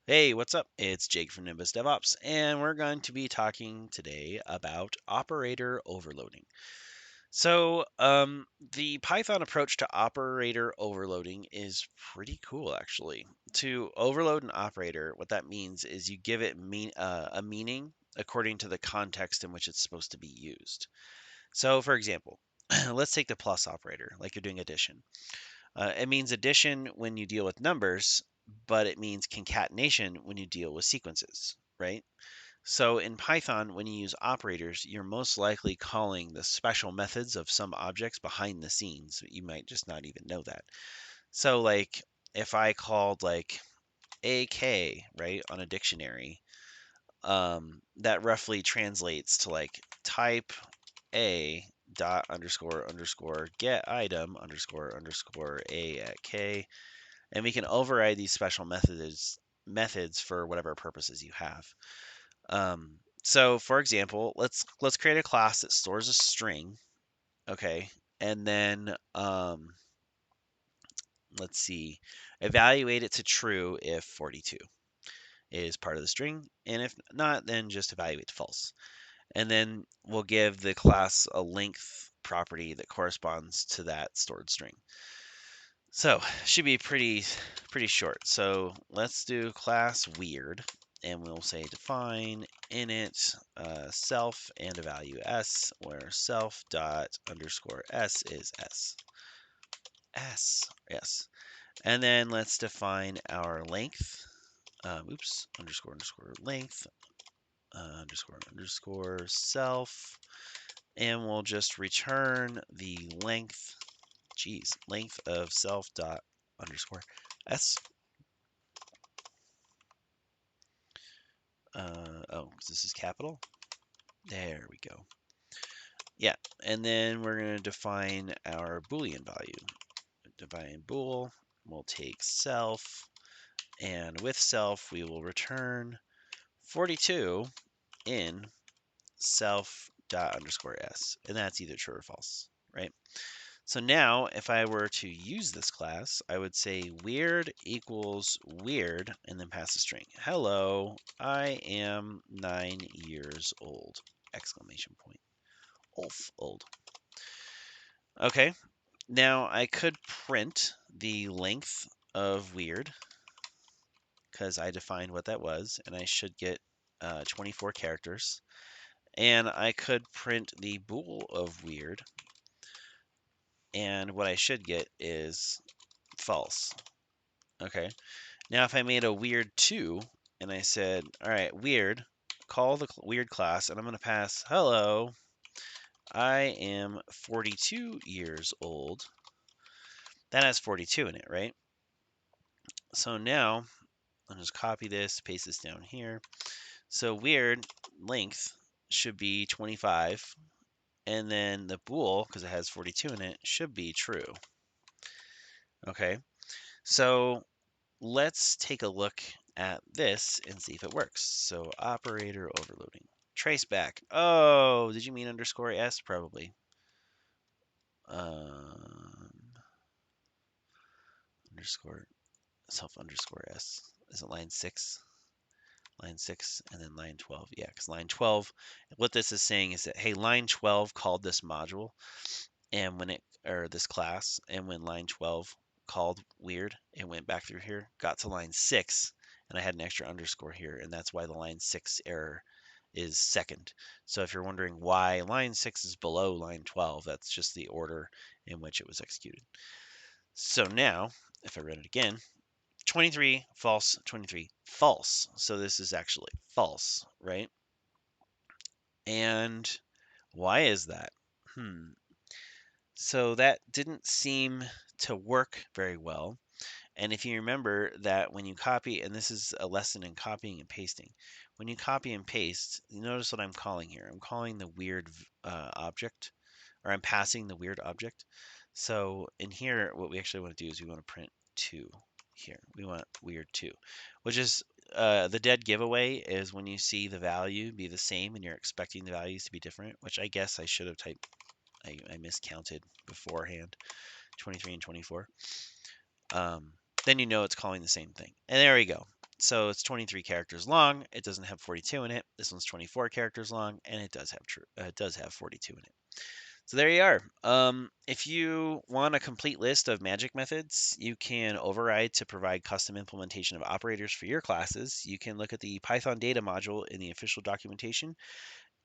Hey, what's up? It's Jake from Nimbus DevOps, and we're going to be talking today about operator overloading. The Python approach to operator overloading is pretty cool, actually. To overload an operator, what that means is you give it a meaning according to the context in which it's supposed to be used. So, for example, let's take the plus operator, like you're doing addition. It means addition when you deal with numbers, but it means concatenation when you deal with sequences, right? So in Python, when you use operators, you're most likely calling the special methods of some objects behind the scenes. You might just not even know that. So like if I called like AK, right, on a dictionary, that roughly translates to like type A dot underscore underscore get item underscore underscore A at K, and we can override these special methods for whatever purposes you have. So for example, let's create a class that stores a string, okay, and then let's see, evaluate it to true if 42 is part of the string, and if not, then just evaluate to false. And then we'll give the class a length property that corresponds to that stored string. So should be pretty short. So let's do class weird, and we'll say define init self and a value s, where self dot underscore s is yes. And then let's define our length. Underscore underscore length underscore underscore self, and we'll just return the length. Length of self dot underscore s. Oh, this is capital. There we go. Yeah, and then we're going to define our Boolean value. Define bool. We'll take self, and with self we will return 42 in self dot underscore s, and that's either true or false, right? So now, if I were to use this class, I would say weird equals weird, and then pass a string. Hello, I am 9 years old! Exclamation point. Old. Okay, now I could print the length of weird, because I defined what that was, and I should get 24 characters. And I could print the bool of weird, and what I should get is false. Okay. Now, if I made a weird 2 and I said, all right, weird, call the weird class, and I'm going to pass, hello, I am 42 years old. That has 42 in it, right? So now I'll just copy this, paste this down here. So weird length should be 25, and then the bool, because it has 42 in it, should be true. Okay, so let's take a look at this and see if it works. So operator overloading. Trace back. Oh, did you mean underscore s? Probably. Um, underscore self underscore s. Is it line 6? Line 6 and then line 12. Yeah, because line 12, what this is saying is that, hey, line 12 called this module, and when it, or this class, and when line 12 called weird, it went back through here, got to line 6, and I had an extra underscore here, and that's why the line 6 error is second. So if you're wondering why line 6 is below line 12, that's just the order in which it was executed. So now, if I run it again, 23 false, 23 false. So this is actually false, right? And why is that? So that didn't seem to work very well. And if you remember that when you copy, and this is a lesson in copying and pasting, when you copy and paste, you notice what I'm calling here. I'm calling the weird object, or I'm passing the weird object. So in here, what we actually want to do is we want to print 2 here. We want weird 2, which is the dead giveaway is when you see the value be the same and you're expecting the values to be different, which I guess I should have typed, I miscounted beforehand, 23 and 24. Then you know it's calling the same thing. And there we go. So it's 23 characters long. It doesn't have 42 in it. This one's 24 characters long, and it does have 42 in it. So there you are. If you want a complete list of magic methods, you can override to provide custom implementation of operators for your classes. You can look at the Python data module in the official documentation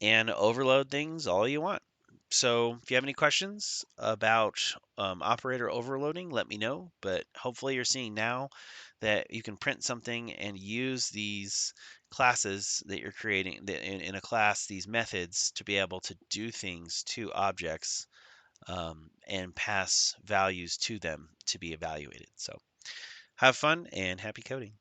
and overload things all you want. So if you have any questions about operator overloading, let me know. But hopefully you're seeing now that you can print something and use these classes that you're creating in a class, these methods to be able to do things to objects and pass values to them to be evaluated. So have fun and happy coding.